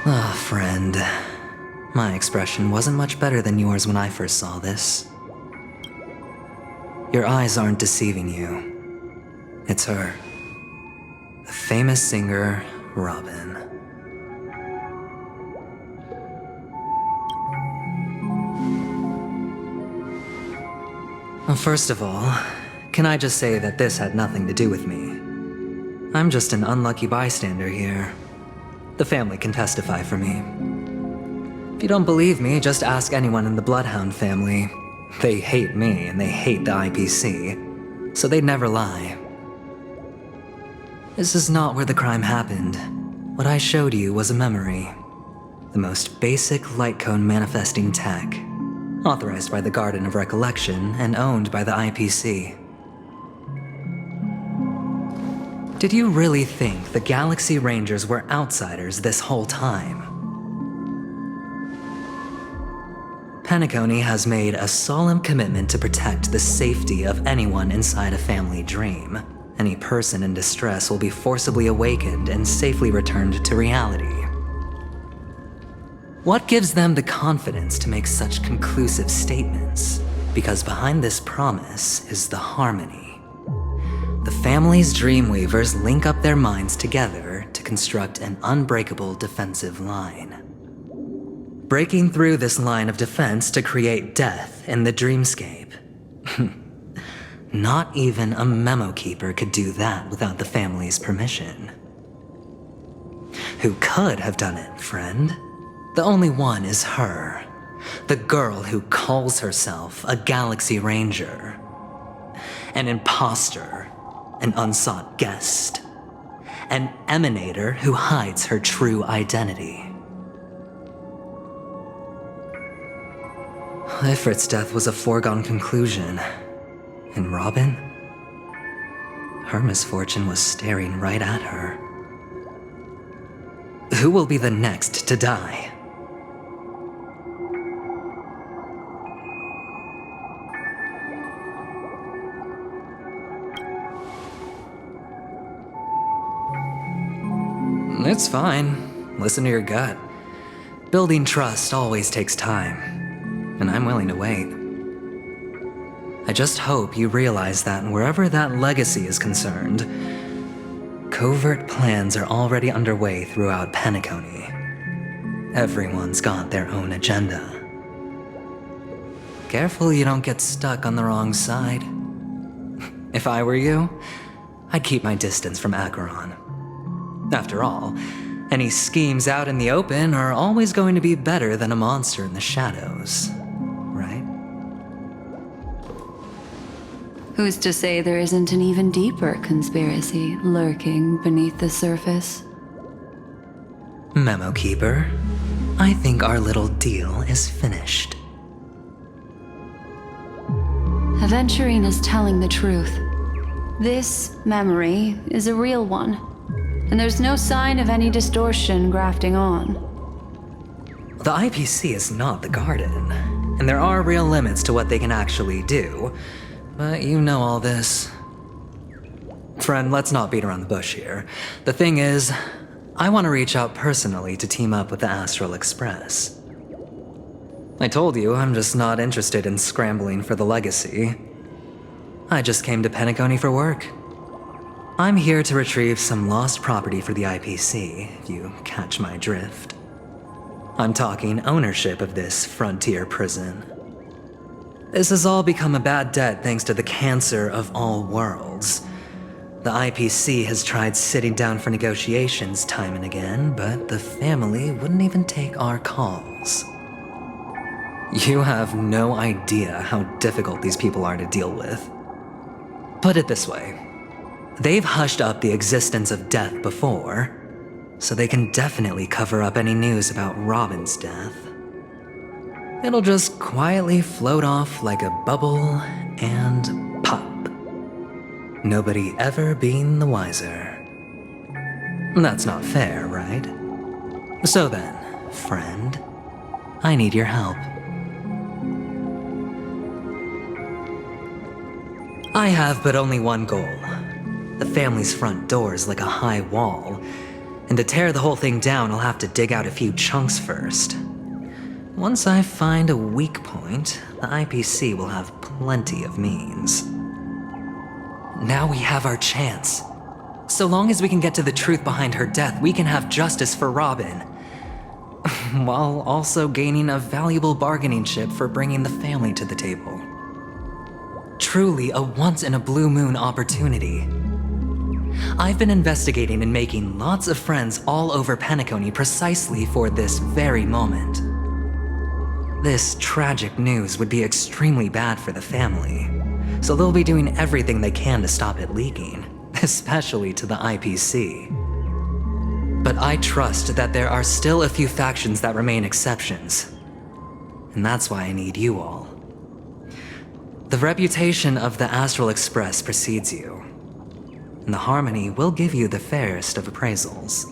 Ah, friend. My expression wasn't much better than yours when I first saw this. Your eyes aren't deceiving you. It's her. The famous singer, Robin. Well, first of all, can I just say that this had nothing to do with me? I'm just an unlucky bystander here. The family can testify for me. If you don't believe me, just ask anyone in the Bloodhound family. They hate me and they hate the IPC, so they'd never lie. This is not where the crime happened. What I showed you was a memory. The most basic light cone manifesting tech, authorized by the Garden of Recollection and owned by the IPC. Did you really think the Galaxy Rangers were outsiders this whole time? Penacony has made a solemn commitment to protect the safety of anyone inside a family dream. Any person in distress will be forcibly awakened and safely returned to reality. What gives them the confidence to make such conclusive statements? Because behind this promise is the harmony. The family's Dreamweavers link up their minds together to construct an unbreakable defensive line. Breaking through this line of defense to create death in the dreamscape. Not even a memo keeper could do that without the family's permission. Who could have done it, friend? The only one is her. The girl who calls herself a Galaxy Ranger. An imposter. An unsought guest. An emanator who hides her true identity. Ifrit's death was a foregone conclusion. And Robin? Her misfortune was staring right at her. Who will be the next to die? It's fine. Listen to your gut. Building trust always takes time, and I'm willing to wait. I just hope you realize that wherever that legacy is concerned, covert plans are already underway throughout Penacony. Everyone's got their own agenda. Careful you don't get stuck on the wrong side. If I were you, I'd keep my distance from Acheron. After all, any schemes out in the open are always going to be better than a monster in the shadows, right? Who's to say there isn't an even deeper conspiracy lurking beneath the surface? Memo Keeper, I think our little deal is finished. Aventurine is telling the truth. This memory is a real one. And there's no sign of any distortion grafting on. The IPC is not the Garden, and there are real limits to what they can actually do, but you know all this. Friend, let's not beat around the bush here. The thing is, I want to reach out personally to team up with the Astral Express. I told you I'm just not interested in scrambling for the legacy. I just came to Penacony for work. I'm here to retrieve some lost property for the IPC, if you catch my drift. I'm talking ownership of this frontier prison. This has all become a bad debt thanks to the cancer of all worlds. The IPC has tried sitting down for negotiations time and again, but the family wouldn't even take our calls. You have no idea how difficult these people are to deal with. Put it this way. They've hushed up the existence of death before, so they can definitely cover up any news about Robin's death. It'll just quietly float off like a bubble and pop. Nobody ever being the wiser. That's not fair, right? So then, friend, I need your help. I have but only one goal. The family's front door is like a high wall, And to tear the whole thing down, I'll have to dig out a few chunks first. Once I find a weak point, the IPC will have plenty of means. Now we have our chance. So long as we can get to the truth behind her death, we can have justice for Robin. While also gaining a valuable bargaining chip for bringing the family to the table. Truly a once-in-a-blue-moon opportunity. I've been investigating and making lots of friends all over Penacony precisely for this very moment. This tragic news would be extremely bad for the family, so they'll be doing everything they can to stop it leaking, especially to the IPC. But I trust that there are still a few factions that remain exceptions, and that's why I need you all. The reputation of the Astral Express precedes you, and the Harmony will give you the fairest of appraisals.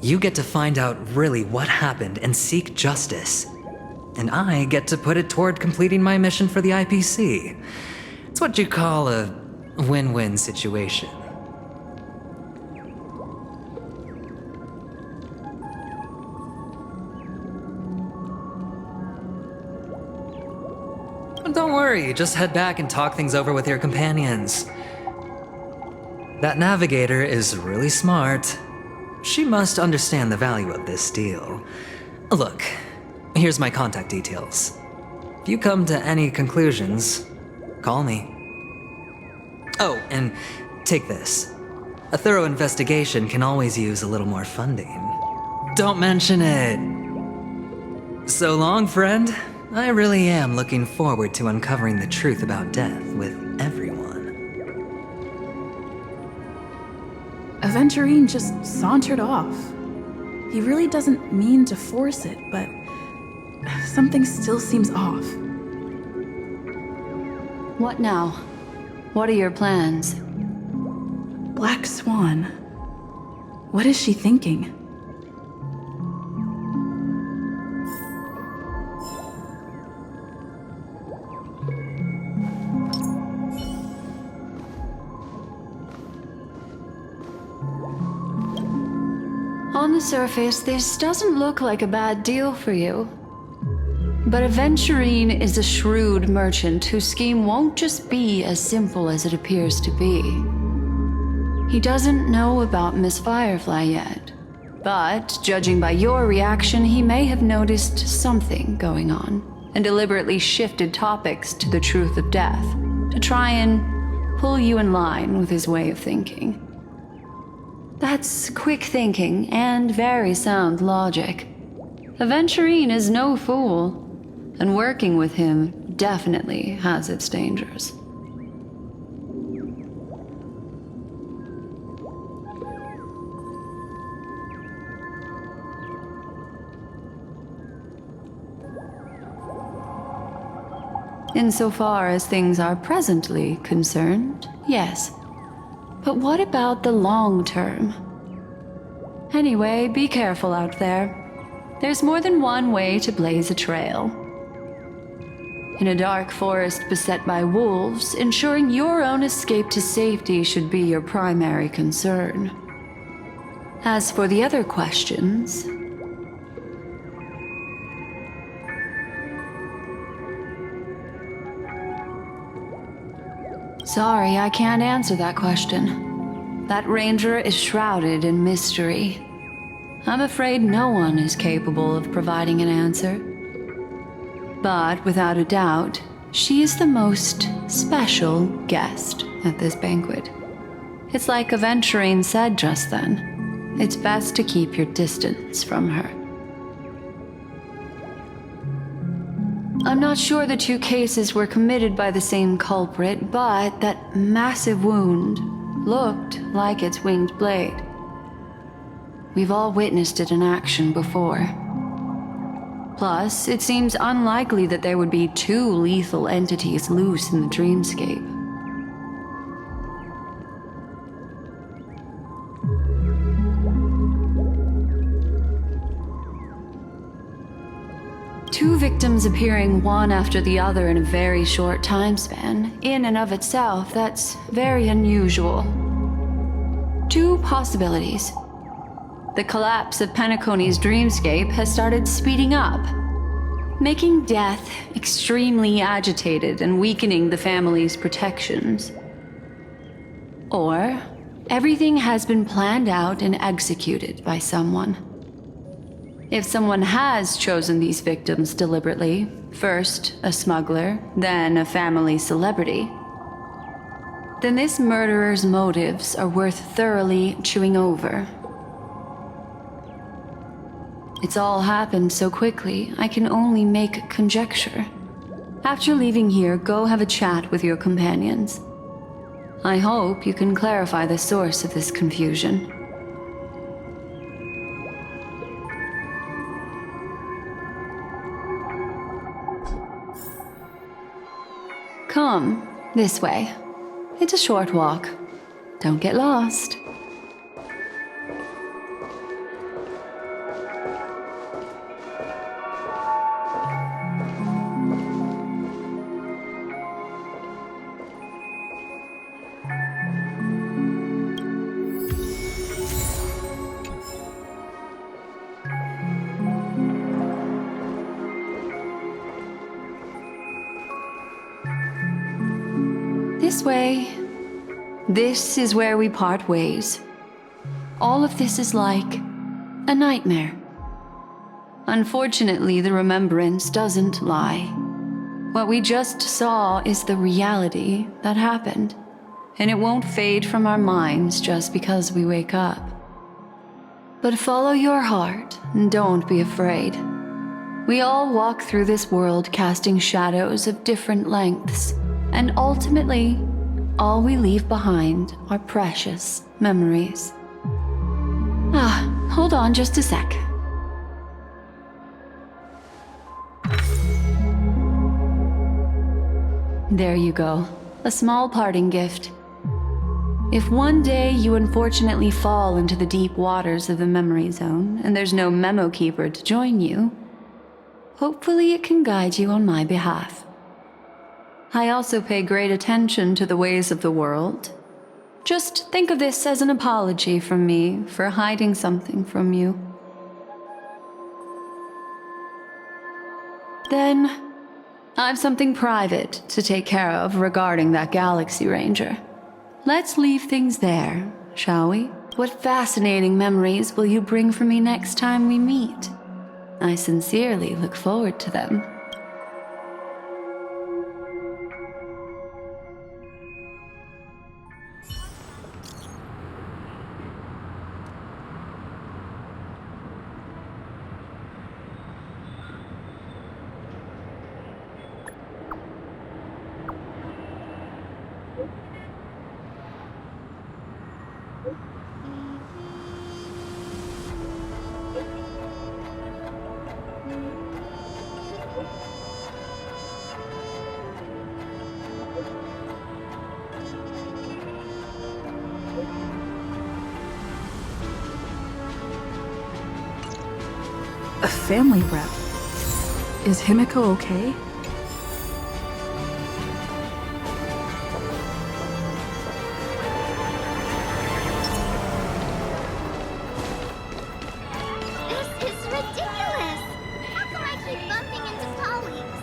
You get to find out really what happened and seek justice, and I get to put it toward completing my mission for the IPC. It's what you call a win-win situation. Don't worry, just head back and talk things over with your companions. That navigator is really smart. She must understand the value of this deal. Look, here's my contact details. If you come to any conclusions, call me. Oh, and take this. A thorough investigation can always use a little more funding. Don't mention it. So long, friend. I really am looking forward to uncovering the truth about death with everyone. Aventurine just sauntered off. He really doesn't mean to force it, but something still seems off. What now? What are your plans? Black Swan. What is she thinking? On the surface, this doesn't look like a bad deal for you. But Aventurine is a shrewd merchant whose scheme won't just be as simple as it appears to be. He doesn't know about Miss Firefly yet, but judging by your reaction, he may have noticed something going on and deliberately shifted topics to the truth of death to try and pull you in line with his way of thinking. That's quick thinking and very sound logic. Aventurine is no fool, and working with him definitely has its dangers. Insofar as things are presently concerned, yes. But what about the long term? Anyway, be careful out there. There's more than one way to blaze a trail. In a dark forest beset by wolves, ensuring your own escape to safety should be your primary concern. As for the other questions... Sorry, I can't answer that question. That ranger is shrouded in mystery. I'm afraid no one is capable of providing an answer. But without a doubt, she is the most special guest at this banquet. It's like Aventurine said just then. It's best to keep your distance from her. I'm not sure the two cases were committed by the same culprit, but that massive wound looked like its winged blade. We've all witnessed it in action before. Plus, it seems unlikely that there would be two lethal entities loose in the dreamscape. Two victims appearing one after the other in a very short time span, in and of itself, that's very unusual. Two possibilities. The collapse of Penacony's dreamscape has started speeding up, making death extremely agitated and weakening the family's protections. Or, everything has been planned out and executed by someone. If someone has chosen these victims deliberately, first a smuggler, then a family celebrity, then this murderer's motives are worth thoroughly chewing over. It's all happened so quickly, I can only make conjecture. After leaving here, go have a chat with your companions. I hope you can clarify the source of this confusion. Come, this way. It's a short walk. Don't get lost. This way. This is where we part ways. All of this is like a nightmare. Unfortunately, the remembrance doesn't lie. What we just saw is the reality that happened, and it won't fade from our minds just because we wake up. But follow your heart and don't be afraid. We all walk through this world casting shadows of different lengths, and ultimately, all we leave behind are precious memories. Hold on just a sec. There you go, a small parting gift. If one day you unfortunately fall into the deep waters of the memory zone and there's no memo keeper to join you, hopefully it can guide you on my behalf. I also pay great attention to the ways of the world. Just think of this as an apology from me for hiding something from you. Then, I've something private to take care of regarding that Galaxy Ranger. Let's leave things there, shall we? What fascinating memories will you bring for me next time we meet? I sincerely look forward to them. A family rep. Is Himiko okay? This is ridiculous! How come I keep bumping into colleagues?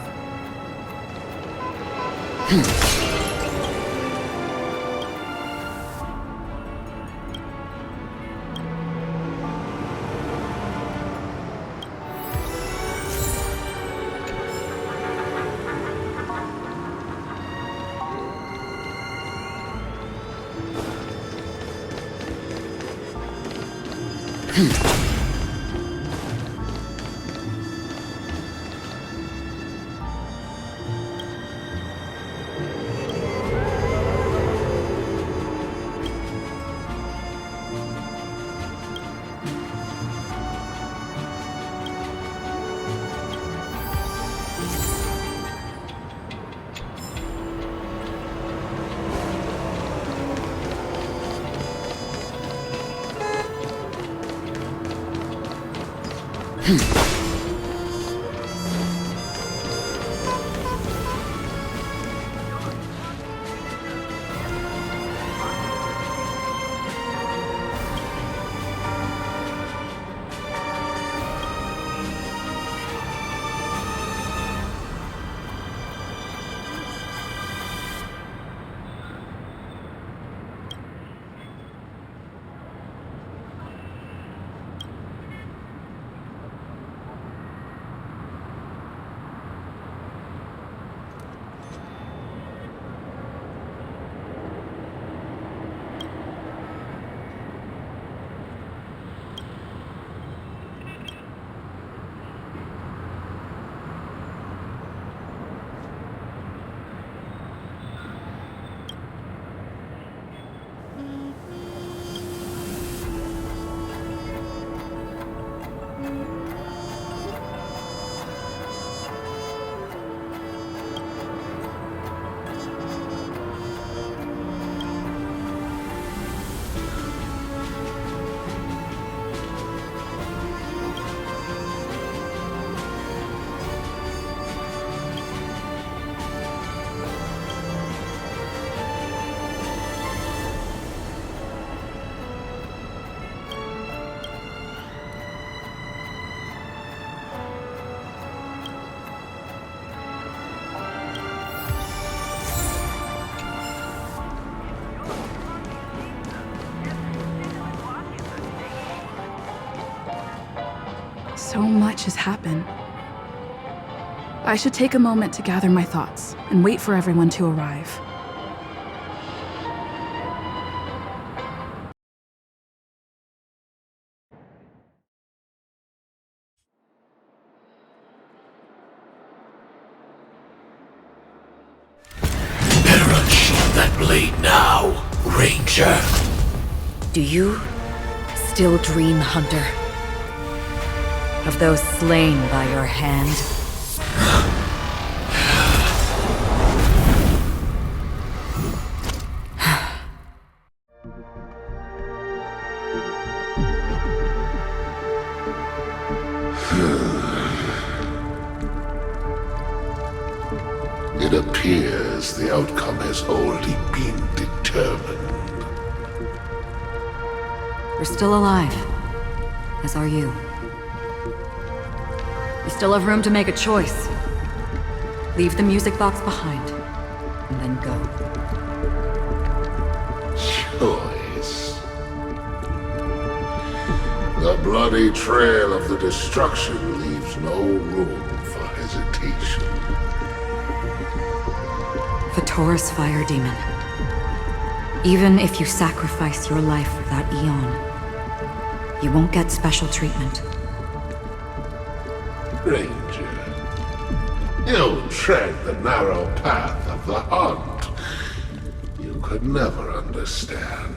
So much has happened. I should take a moment to gather my thoughts and wait for everyone to arrive. Better unsheath that blade now, Ranger. Do you still dream, Hunter? Of those slain by your hand? It appears the outcome has already been determined. We're still alive, as are you. You still have room to make a choice. Leave the music box behind, and then go. Choice. The bloody trail of the destruction leaves no room for hesitation. The Taurus Fire Demon. Even if you sacrifice your life for that Eon, you won't get special treatment. Ranger, you tread the narrow path of the hunt. You could never understand.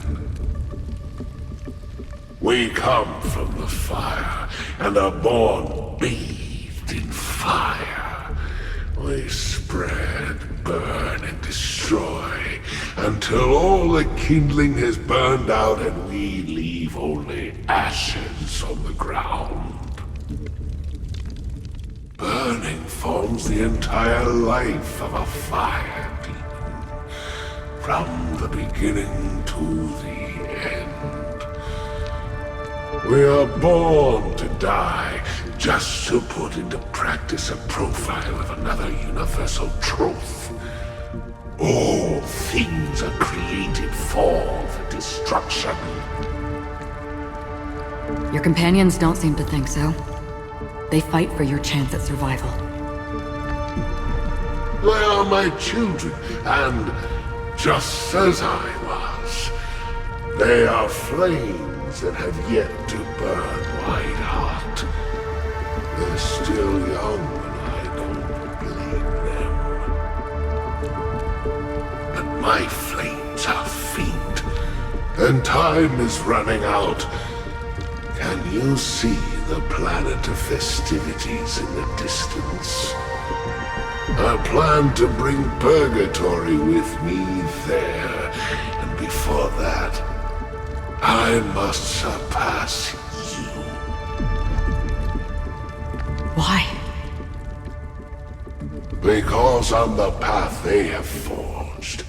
We come from the fire, and are born bathed in fire. We spread, burn, and destroy, until all the kindling has burned out and we leave only ashes on the ground. Burning forms the entire life of a fire demon, from the beginning to the end. We are born to die, just to put into practice a profile of another universal truth. All things are created for the destruction. Your companions don't seem to think so. They fight for your chance at survival. They are my children, and just as I was, they are flames that have yet to burn white hot. They're still young, and I don't blame them. But my flames are faint, and time is running out. Can you see the planet of festivities in the distance? I plan to bring Purgatory with me there, and before that, I must surpass you. Why? Because on the path they have forged,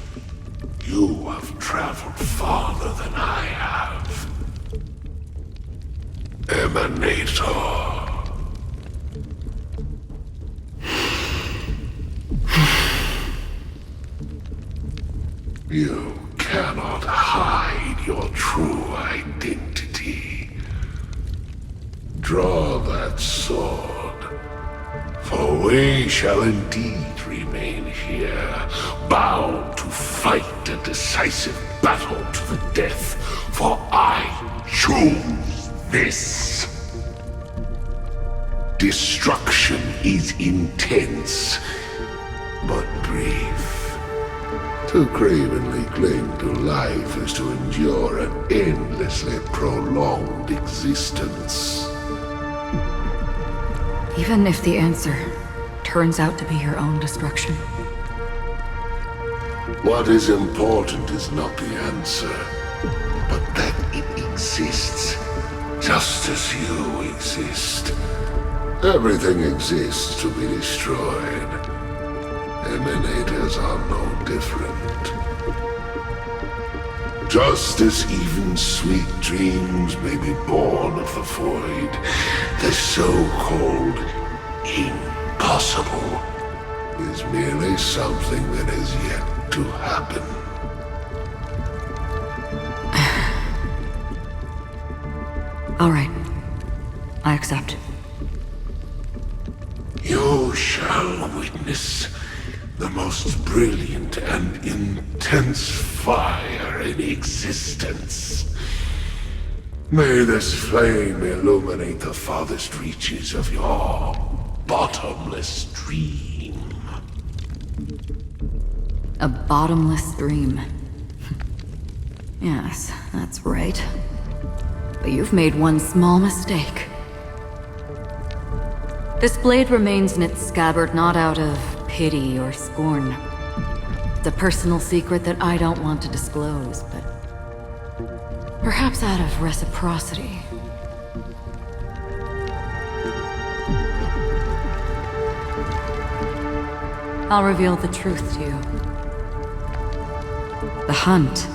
you have traveled farther than I have. Emanator. You cannot hide your true identity. Draw that sword, for we shall indeed remain here, bound to fight a decisive battle to the death, for I choose this. Destruction is intense, but brief. To cravenly cling to life is to endure an endlessly prolonged existence. Even if the answer turns out to be your own destruction. What is important is not the answer, but that it exists, just as you exist. Everything exists to be destroyed. Emanators are no different. Just as even sweet dreams may be born of the void, the so-called impossible is merely something that has yet to happen. All right. I accept. You shall witness the most brilliant and intense fire in existence. May this flame illuminate the farthest reaches of your bottomless dream. A bottomless dream. Yes, that's right. But you've made one small mistake. This blade remains in its scabbard not out of pity or scorn. It's a personal secret that I don't want to disclose, but perhaps out of reciprocity. I'll reveal the truth to you. The hunt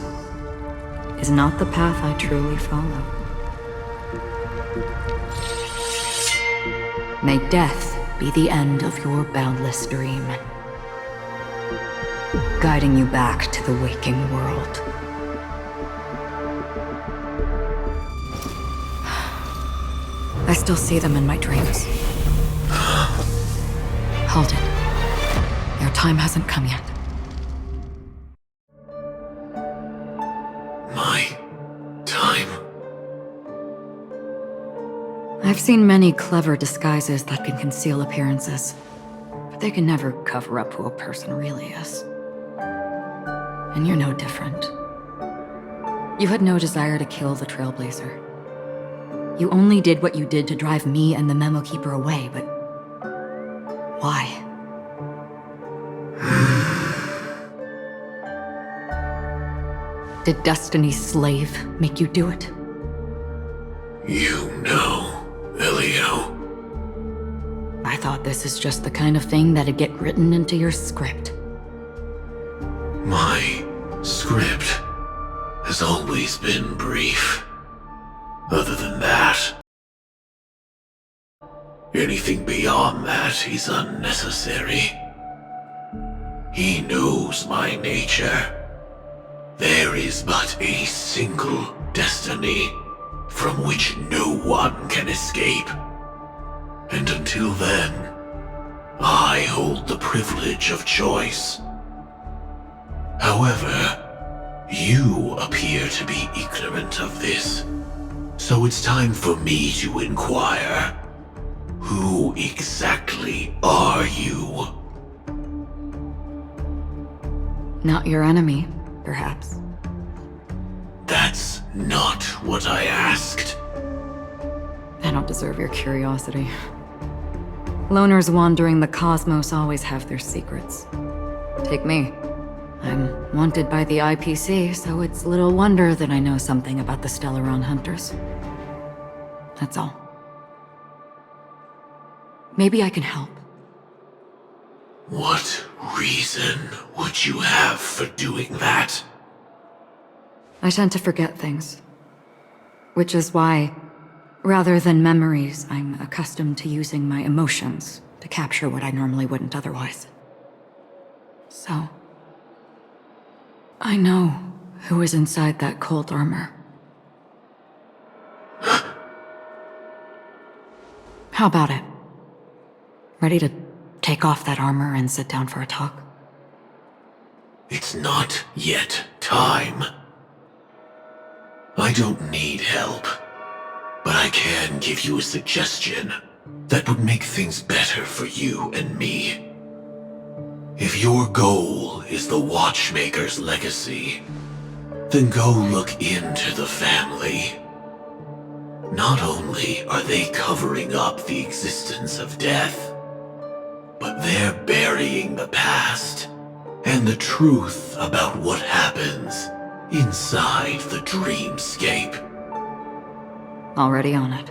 is not the path I truly follow. May death be the end of your boundless dream, guiding you back to the waking world. I still see them in my dreams. Hold it. Your time hasn't come yet. My time? I've seen many clever disguises that can conceal appearances, but they can never cover up who a person really is. And you're no different. You had no desire to kill the Trailblazer. You only did what you did to drive me and the Memo Keeper away, but why? Did Destiny's slave make you do it? You know, Elio. I thought this is just the kind of thing that'd get written into your script. My script has always been brief. Other than that, anything beyond that is unnecessary. He knows my nature. There is but a single destiny from which no one can escape. And until then, I hold the privilege of choice. However, you appear to be ignorant of this. So it's time for me to inquire. Who exactly are you? Not your enemy, perhaps. That's not what I asked. I don't deserve your curiosity. Loners wandering the cosmos always have their secrets. Take me. I'm wanted by the IPC, so it's little wonder that I know something about the Stellaron Hunters. That's all. Maybe I can help. What reason would you have for doing that? I tend to forget things. Which is why, rather than memories, I'm accustomed to using my emotions to capture what I normally wouldn't otherwise. So, I know who is inside that cold armor. How about it? Ready to take off that armor and sit down for a talk? It's not yet time. I don't need help, but I can give you a suggestion that would make things better for you and me. If your goal is the Watchmaker's legacy, then go look into the family. Not only are they covering up the existence of death, but they're burying the past and the truth about what happens inside the dreamscape. Already on it.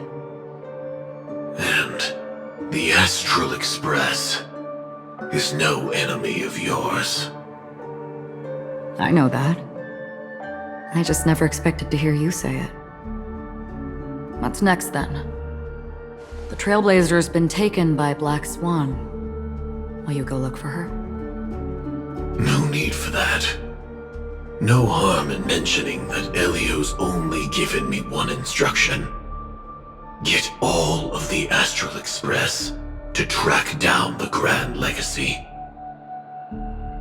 And the Astral Express is no enemy of yours. I know that. I just never expected to hear you say it. What's next, then? The Trailblazer's been taken by Black Swan. Will you go look for her? No need for that. No harm in mentioning that Elio's only given me one instruction. Get all of the Astral Express to track down the Grand Legacy.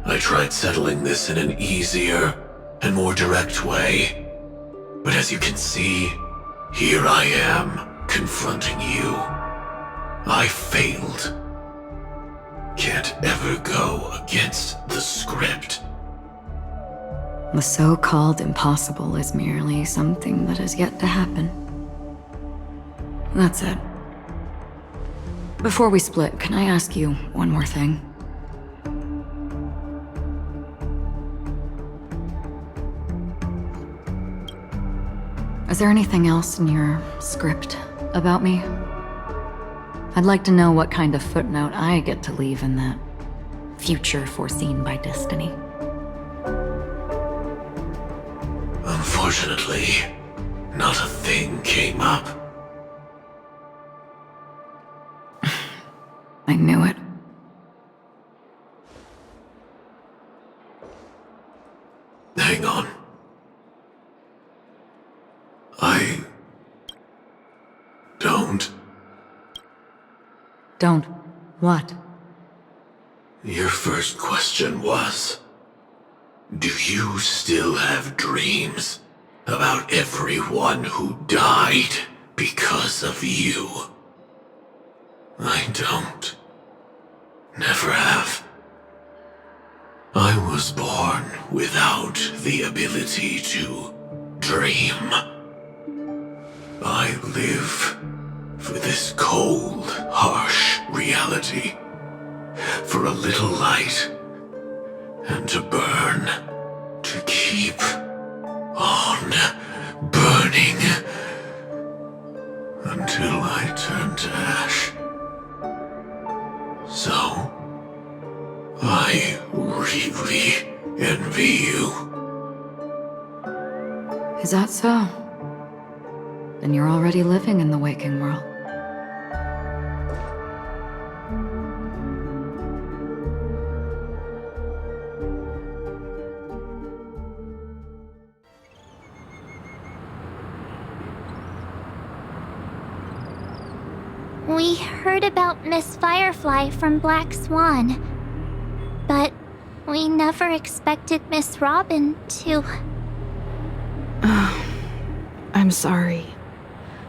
I tried settling this in an easier and more direct way, but as you can see, here I am, confronting you. I failed. Can't ever go against the script. The so-called impossible is merely something that has yet to happen. That's it. Before we split, can I ask you one more thing? Is there anything else in your script about me? I'd like to know what kind of footnote I get to leave in that future foreseen by destiny. Unfortunately, not a thing came up. I knew it. Hang on. I don't. Don't. What? Your first question was, do you still have dreams about everyone who died because of you? I don't. Never have. I was born without the ability to dream. I live for this cold, harsh reality, for a little light, and to burn, to keep on burning, until I turn to ash. So, I really envy you. Is that so? Then you're already living in the waking world. We heard about Miss Firefly from Black Swan, but we never expected Miss Robin to... I'm sorry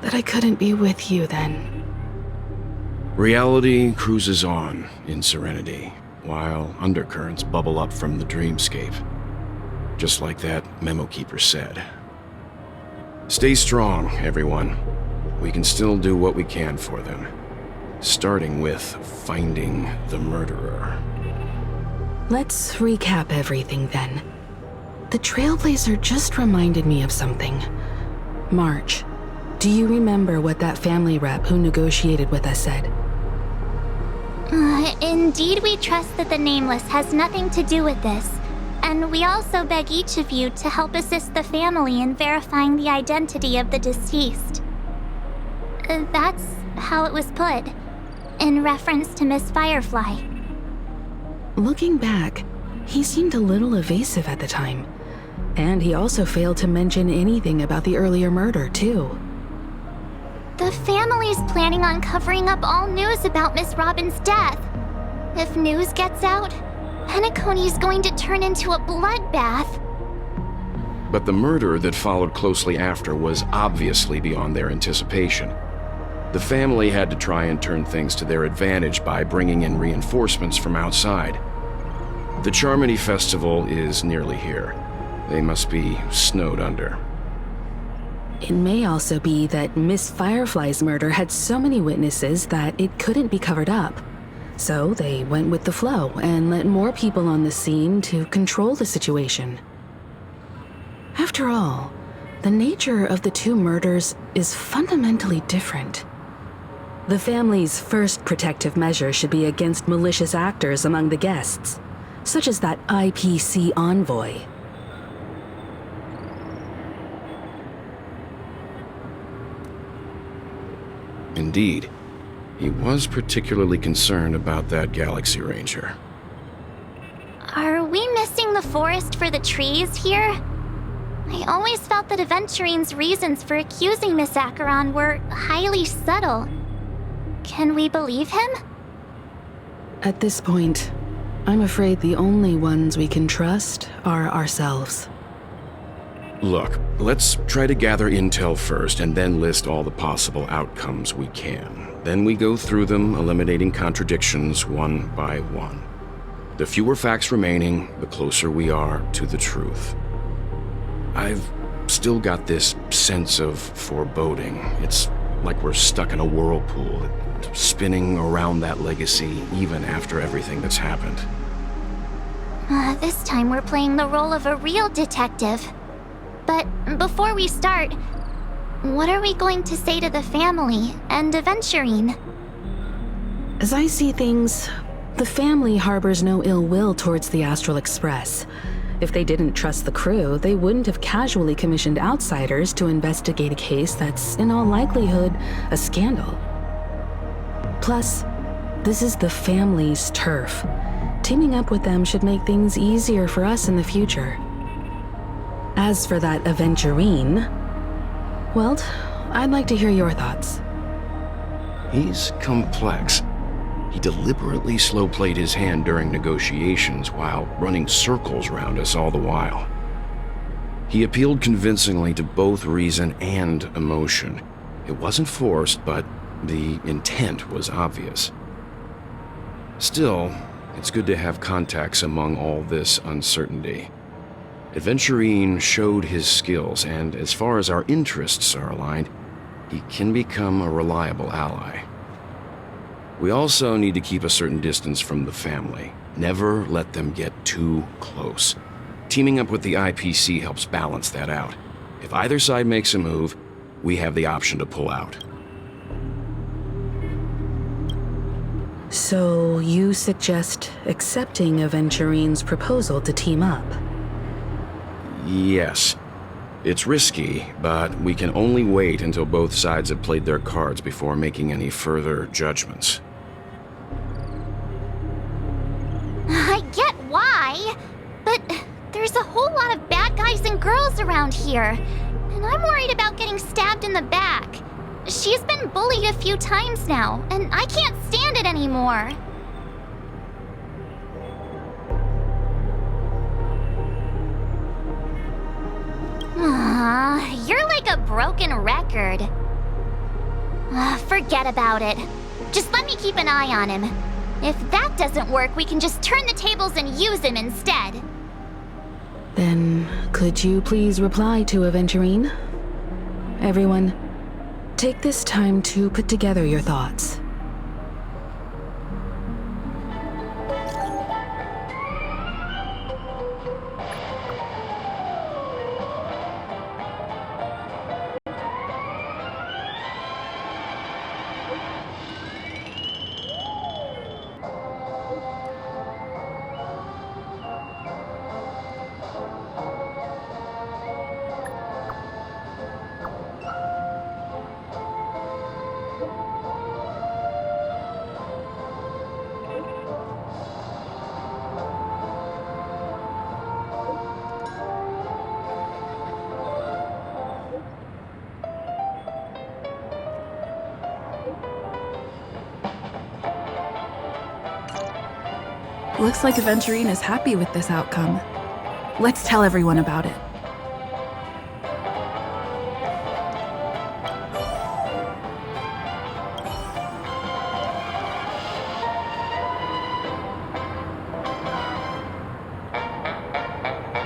that I couldn't be with you then. Reality cruises on in serenity, while undercurrents bubble up from the dreamscape. Just like that memo keeper said. Stay strong, everyone. We can still do what we can for them. Starting with finding the murderer. Let's recap everything then. The Trailblazer just reminded me of something. March, do you remember what that family rep who negotiated with us said? Indeed, we trust that the Nameless has nothing to do with this, and we also beg each of you to help assist the family in verifying the identity of the deceased. That's how it was put, in reference to Miss Firefly. Looking back, he seemed a little evasive at the time. And he also failed to mention anything about the earlier murder, too. The family's planning on covering up all news about Miss Robin's death. If news gets out, Penacony's going to turn into a bloodbath. But the murder that followed closely after was obviously beyond their anticipation. The family had to try and turn things to their advantage by bringing in reinforcements from outside. The Charmony Festival is nearly here. They must be snowed under. It may also be that Miss Firefly's murder had so many witnesses that it couldn't be covered up. So they went with the flow and let more people on the scene to control the situation. After all, the nature of the two murders is fundamentally different. The family's first protective measure should be against malicious actors among the guests, such as that IPC envoy. Indeed, he was particularly concerned about that Galaxy Ranger. Are we missing the forest for the trees here? I always felt that Aventurine's reasons for accusing Miss Acheron were highly subtle. Can we believe him? At this point, I'm afraid the only ones we can trust are ourselves. Look, let's try to gather intel first and then list all the possible outcomes we can. Then we go through them, eliminating contradictions one by one. The fewer facts remaining, the closer we are to the truth. I've still got this sense of foreboding. It's like we're stuck in a whirlpool, spinning around that legacy even after everything that's happened. This time we're playing the role of a real detective. But before we start, what are we going to say to the family and Aventurine? As I see things, the family harbors no ill will towards the Astral Express. If they didn't trust the crew, they wouldn't have casually commissioned outsiders to investigate a case that's, in all likelihood, a scandal. Plus, this is the family's turf. Teaming up with them should make things easier for us in the future. As for that Aventurine, well, I'd like to hear your thoughts. He's complex. He deliberately slow-played his hand during negotiations while running circles around us all the while. He appealed convincingly to both reason and emotion. It wasn't forced, but the intent was obvious. Still, it's good to have contacts among all this uncertainty. Aventurine showed his skills, and as far as our interests are aligned, he can become a reliable ally. We also need to keep a certain distance from the family. Never let them get too close. Teaming up with the IPC helps balance that out. If either side makes a move, we have the option to pull out. So you suggest accepting Aventurine's proposal to team up? Yes. It's risky, but we can only wait until both sides have played their cards before making any further judgments. I get why, but there's a whole lot of bad guys and girls around here, and I'm worried about getting stabbed in the back. She's been bullied a few times now, and I can't stand it anymore. You're like a broken record. Forget about it. Just let me keep an eye on him. If that doesn't work, we can just turn the tables and use him instead. Then, could you please reply to Aventurine? Everyone, take this time to put together your thoughts. Looks like Aventurine is happy with this outcome. Let's tell everyone about it.